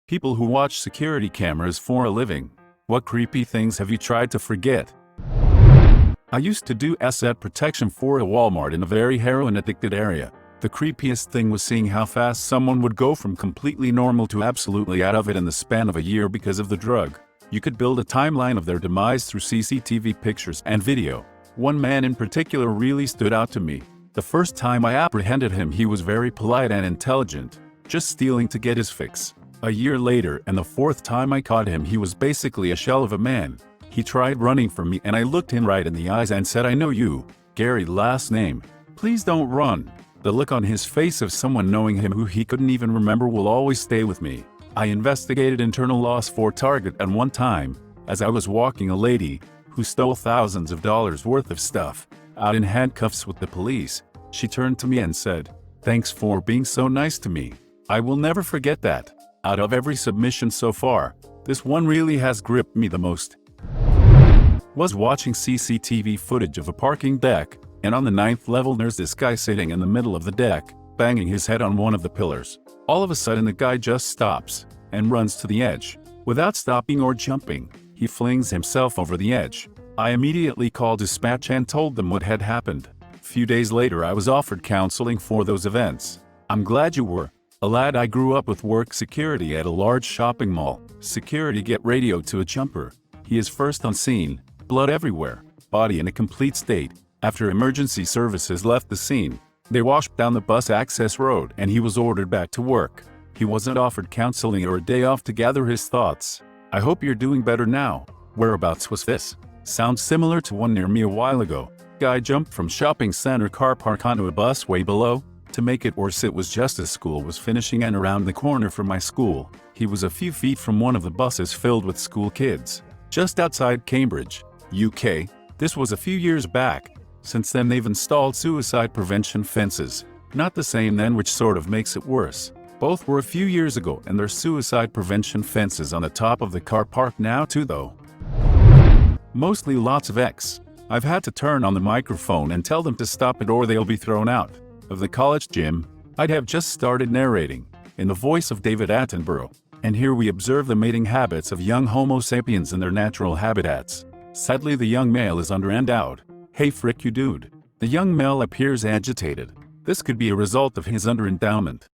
People who watch security cameras for a living. What creepy things have you tried to forget? I used to do asset protection for a Walmart in a very heroin-addicted area. The creepiest thing was seeing how fast someone would go from completely normal to absolutely out of it in the span of a year because of the drug. You could build a timeline of their demise through CCTV pictures and video. One man in particular really stood out to me. The first time I apprehended him, he was very polite and intelligent, just stealing to get his fix. A year later, and the fourth time I caught him, he was basically a shell of a man. He tried running from me and I looked him right in the eyes and said, "I know you, Gary, last name. Please don't run." The look on his face of someone knowing him who he couldn't even remember will always stay with me. I investigated internal loss for Target, and one time, as I was walking a lady, who stole thousands of dollars worth of stuff, out in handcuffs with the police, she turned to me and said, "Thanks for being so nice to me." I will never forget that. Out of every submission so far, this one really has gripped me the most. Was watching CCTV footage of a parking deck, and on the 9th level there's this guy sitting in the middle of the deck, banging his head on one of the pillars. All of a sudden the guy just stops, and runs to the edge. Without stopping or jumping, he flings himself over the edge. I immediately called dispatch and told them what had happened. A few days later I was offered counseling for those events. I'm glad you were. A lad I grew up with worked security at a large shopping mall. Security get radioed to a jumper. He is first on scene, blood everywhere, body in a complete state. After emergency services left the scene, they washed down the bus access road and he was ordered back to work. He wasn't offered counseling or a day off to gather his thoughts. I hope you're doing better now. Whereabouts was this? Sounds similar to one near me a while ago. Guy jumped from shopping center car park onto a bus way below. To make it worse, it was just as school was finishing, and around the corner from my school, he was a few feet from one of the buses filled with school kids. Just outside Cambridge, UK. This was a few years back. Since then they've installed suicide prevention fences. Not the same then, which sort of makes it worse. Both were a few years ago, and there's suicide prevention fences on the top of the car park now too though. Mostly lots of X. I've had to turn on the microphone and tell them to stop it or they'll be thrown out of the college gym. I'd have just started narrating, in the voice of David Attenborough. And here we observe the mating habits of young Homo sapiens in their natural habitats. Sadly the young male is under-endowed. Hey frick you dude. The young male appears agitated. This could be a result of his under-endowment.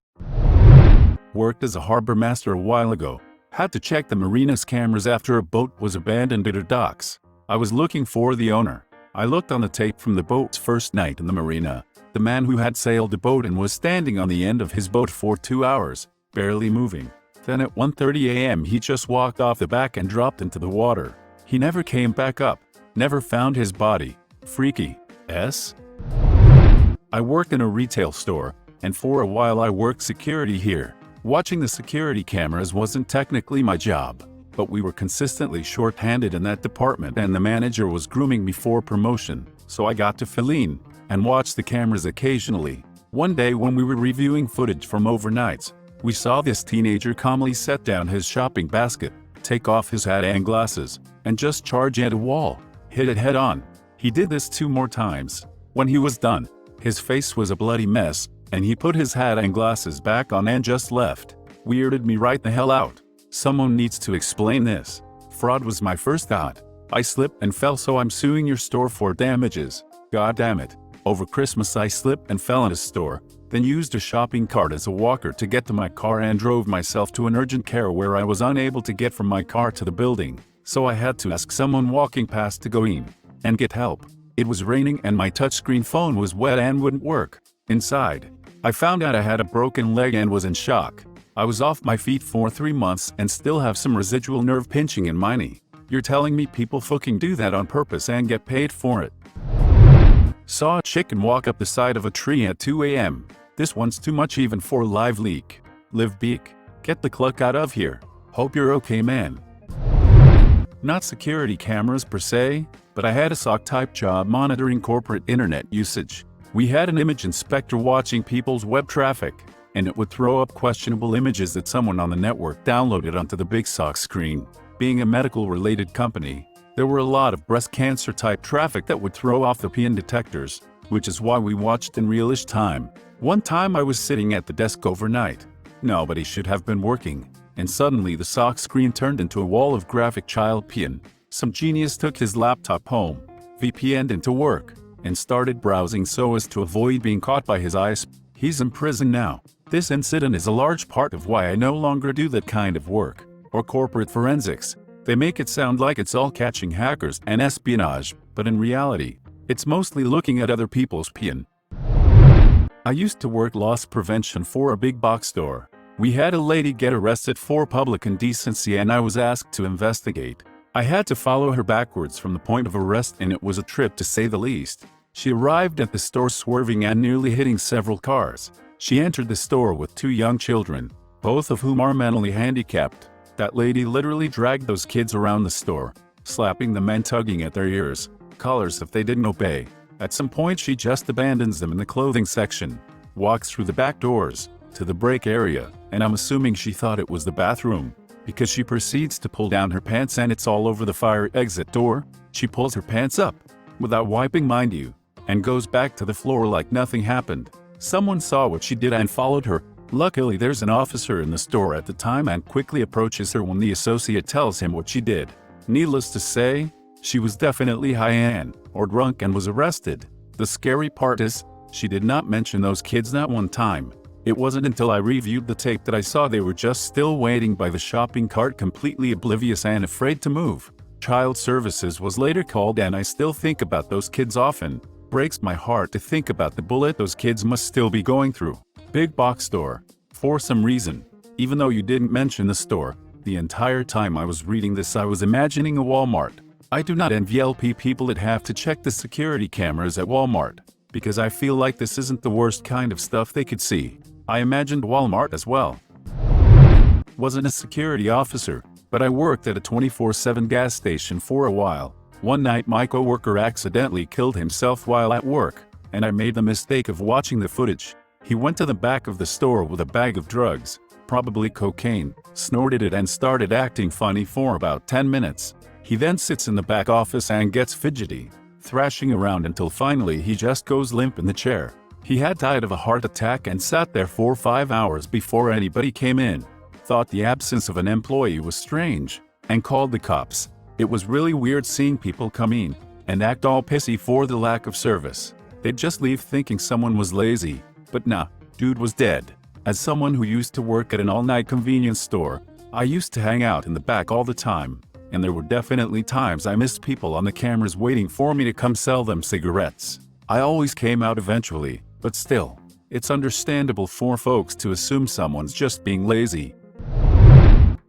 Worked as a harbor master a while ago. Had to check the marina's cameras after a boat was abandoned at her docks. I was looking for the owner. I looked on the tape from the boat's first night in the marina. The man who had sailed the boat and was standing on the end of his boat for 2 hours, barely moving. Then at 1:30 a.m. he just walked off the back and dropped into the water. He never came back up. Never found his body. Freaky. S. I worked in a retail store, and for a while I worked security here. Watching the security cameras wasn't technically my job, but we were consistently short-handed in that department and the manager was grooming me for promotion, so I got to fill in and watch the cameras occasionally. One day when we were reviewing footage from overnights, we saw this teenager calmly set down his shopping basket, take off his hat and glasses, and just charge at a wall, hit it head on. He did this 2 more times. When he was done, his face was a bloody mess, and he put his hat and glasses back on and just left. Weirded me right the hell out. Someone needs to explain this. Fraud was my first thought. I slipped and fell, so I'm suing your store for damages. God damn it. Over Christmas I slipped and fell in a store, then used a shopping cart as a walker to get to my car and drove myself to an urgent care where I was unable to get from my car to the building, so I had to ask someone walking past to go in and get help. It was raining and my touchscreen phone was wet and wouldn't work. Inside, I found out I had a broken leg and was in shock. I was off my feet for 3 months and still have some residual nerve pinching in my knee. You're telling me people fucking do that on purpose and get paid for it? Saw a chicken walk up the side of a tree at 2 a.m. This one's too much even for live leak. Live beak. Get the cluck out of here. Hope you're okay, man. Not security cameras per se, but I had a SOC-type job monitoring corporate internet usage. We had an image inspector watching people's web traffic, and it would throw up questionable images that someone on the network downloaded onto the big SOC screen. Being a medical-related company, there were a lot of breast cancer-type traffic that would throw off the PIN detectors, which is why we watched in real-ish time. One time I was sitting at the desk overnight. Nobody should have been working, and suddenly the sock screen turned into a wall of graphic child porn. Some genius took his laptop home, VPN'd into work, and started browsing so as to avoid being caught by his eyes. He's in prison now. This incident is a large part of why I no longer do that kind of work, or corporate forensics. They make it sound like it's all catching hackers and espionage, but in reality, it's mostly looking at other people's porn. I used to work loss prevention for a big box store. We had a lady get arrested for public indecency and I was asked to investigate. I had to follow her backwards from the point of arrest and it was a trip to say the least. She arrived at the store swerving and nearly hitting several cars. She entered the store with 2 young children, both of whom are mentally handicapped. That lady literally dragged those kids around the store, slapping them and tugging at their ears, collars if they didn't obey. At some point she just abandons them in the clothing section, walks through the back doors, to the break area, and I'm assuming she thought it was the bathroom, because she proceeds to pull down her pants and it's all over the fire exit door. She pulls her pants up, without wiping mind you, and goes back to the floor like nothing happened. Someone saw what she did and followed her. Luckily there's an officer in the store at the time and quickly approaches her when the associate tells him what she did. Needless to say, she was definitely high or drunk and was arrested. The scary part is, she did not mention those kids not one time. It wasn't until I reviewed the tape that I saw they were just still waiting by the shopping cart, completely oblivious and afraid to move. Child Services was later called and I still think about those kids often. Breaks my heart to think about the bullet those kids must still be going through. Big box store. For some reason, even though you didn't mention the store, the entire time I was reading this I was imagining a Walmart. I do not envy LP people that have to check the security cameras at Walmart, because I feel like this isn't the worst kind of stuff they could see. I imagined Walmart as well. Wasn't a security officer, but I worked at a 24/7 gas station for a while. One night my coworker accidentally killed himself while at work, and I made the mistake of watching the footage. He went to the back of the store with a bag of drugs, probably cocaine, snorted it and started acting funny for about 10 minutes. He then sits in the back office and gets fidgety, thrashing around until finally he just goes limp in the chair. He had died of a heart attack and sat there for 5 hours before anybody came in. Thought the absence of an employee was strange, and called the cops. It was really weird seeing people come in and act all pissy for the lack of service. They'd just leave thinking someone was lazy, but nah, dude was dead. As someone who used to work at an all-night convenience store, I used to hang out in the back all the time, and there were definitely times I missed people on the cameras waiting for me to come sell them cigarettes. I always came out eventually, but still, it's understandable for folks to assume someone's just being lazy.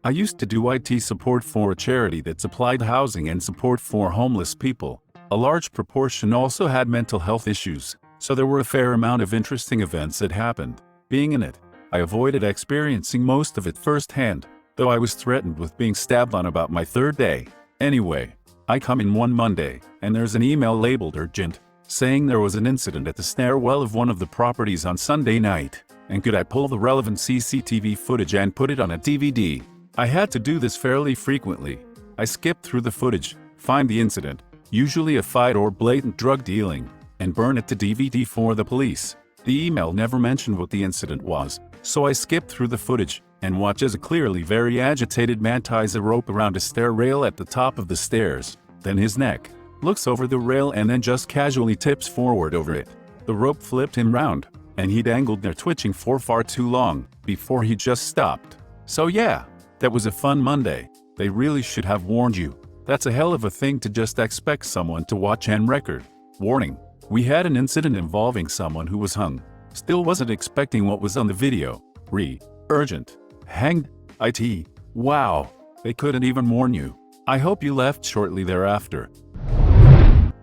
I used to do IT support for a charity that supplied housing and support for homeless people. A large proportion also had mental health issues, so there were a fair amount of interesting events that happened. Being in it, I avoided experiencing most of it firsthand, though I was threatened with being stabbed on about my 3rd day. Anyway, I come in one Monday, and there's an email labeled urgent, saying there was an incident at the stairwell of one of the properties on Sunday night, and could I pull the relevant CCTV footage and put it on a DVD. I had to do this fairly frequently. I skipped through the footage, find the incident, usually a fight or blatant drug dealing, and burn it to DVD for the police. The email never mentioned what the incident was, so I skipped through the footage and watch as a clearly very agitated man ties a rope around a stair rail at the top of the stairs, then his neck, looks over the rail and then just casually tips forward over it. The rope flipped him round, and he dangled there twitching for far too long, before he just stopped. So yeah, that was a fun Monday. They really should have warned you. That's a hell of a thing to just expect someone to watch and record. Warning, we had an incident involving someone who was hung. Still wasn't expecting what was on the video. Urgent. Hanged. IT. Wow. They couldn't even warn you. I hope you left shortly thereafter.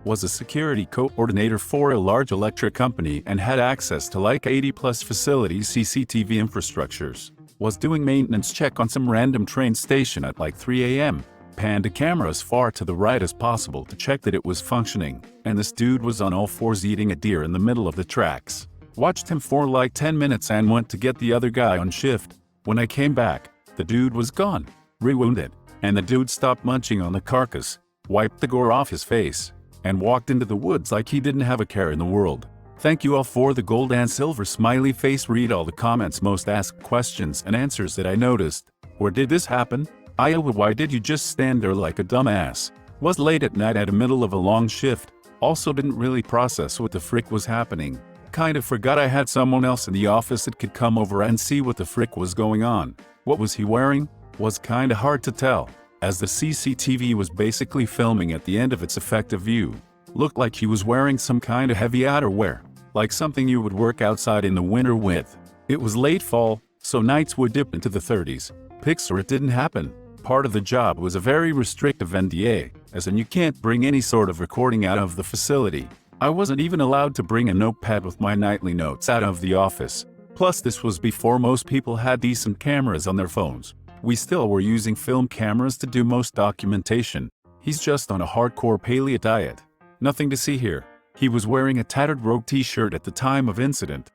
Was a security coordinator for a large electric company and had access to like 80+ facilities CCTV infrastructures. Was doing maintenance check on some random train station at like 3 a.m. Panned a camera as far to the right as possible to check that it was functioning, and this dude was on all fours eating a deer in the middle of the tracks. Watched him for like 10 minutes and went to get the other guy on shift. When I came back, the dude was gone, rewounded, and the dude stopped munching on the carcass, wiped the gore off his face, and walked into the woods like he didn't have a care in the world. Thank you all for the gold and silver smiley face. Read all the comments, most asked questions and answers that I noticed. Where did this happen? Iowa, why did you just stand there like a dumbass? Was late at night at the middle of a long shift. Also didn't really process what the frick was happening. Kind of forgot I had someone else in the office that could come over and see what the frick was going on. What was he wearing? Was kinda hard to tell, as the CCTV was basically filming at the end of its effective view. Looked like he was wearing some kinda heavy outerwear, like something you would work outside in the winter with. It was late fall, so nights would dip into the 30s. Pixar, it didn't happen. Part of the job was a very restrictive NDA, as in you can't bring any sort of recording out of the facility. I wasn't even allowed to bring a notepad with my nightly notes out of the office. Plus, this was before most people had decent cameras on their phones. We still were using film cameras to do most documentation. He's just on a hardcore paleo diet. Nothing to see here. He was wearing a tattered Rogue t-shirt at the time of incident.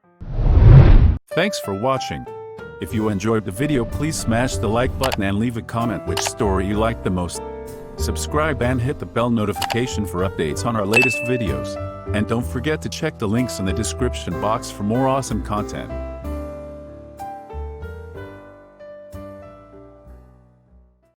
Thanks for watching. If you enjoyed the video, please smash the like button and leave a comment which story you liked the most. Subscribe and hit the bell notification for updates on our latest videos. And don't forget to check the links in the description box for more awesome content.